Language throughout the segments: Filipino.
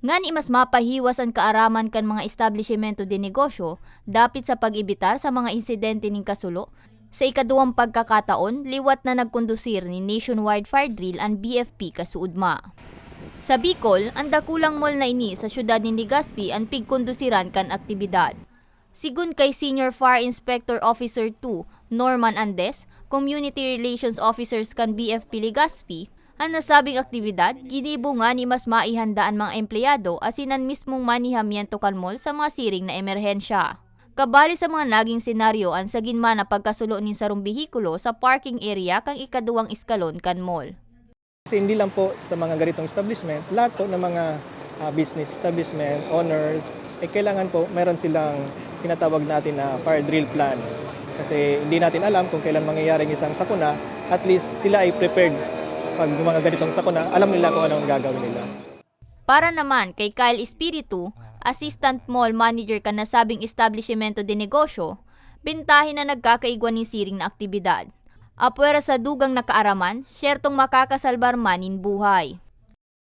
Ngani mas mapahiwas ang kaaraman kan mga establishmento de negosyo, dapit sa pag-ibitar sa mga insidente ning kasulo. Sa ikaduwang pagkakataon, liwat na nagkondusir ni Nationwide Fire Drill ang BFP kasuudma. Sa Bicol, ang dakulang mall na ini sa syudad ni Legazpi ang pigkondusiran kan aktibidad. Sigun kay Senior Fire Inspector Officer 2, Norman Andes, Community Relations Officers kan BFP Legazpi, ang nasabing aktibidad, ginibo nga ni mas maihandaan mga empleyado asinan mismong manihamiento kan mall sa mga siring na emerhensya. Kabali sa mga naging senaryo ang saginma na pagkasulo nin sarong behikulo sa parking area kang ikaduwang iskalon kan mall. Kasi hindi lang po sa mga ganitong establishment, lahat po ng mga business establishment, owners, kailangan po meron silang tinatawag natin na fire drill plan. Kasi hindi natin alam kung kailan mangyayari ng isang sakuna, at least sila ay prepared. Pag mga ganitong sakuna, alam nila kung anong gagawin nila. Para naman kay Kyle Espiritu, Assistant Mall Manager kan nasabing establishmento de negosyo, bintahin na nagkakaigwan ni siring na aktibidad. Apwera sa dugang nakaaraman, syertong makakasalbar manin buhay.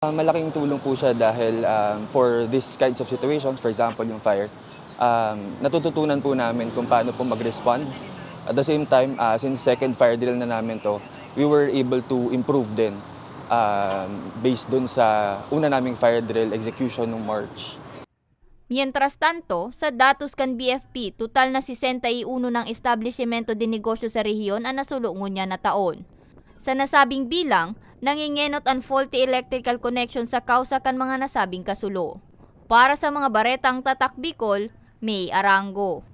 Malaking tulong po siya dahil for these kinds of situations, for example yung fire, natututunan po namin kung paano po mag-respond. At the same time, since second fire drill na namin to, we were able to improve din based dun sa una naming fire drill execution noong March. Mientras tanto, sa datos kan BFP, total na 61 ng establishmento de negosyo sa rehiyon ang nasulungon niya na taon. Sa nasabing bilang, nangingenot ang faulty electrical connection sa kausa kan mga nasabing kasulo. Para sa mga baretang Tatak Bicol, May Arango.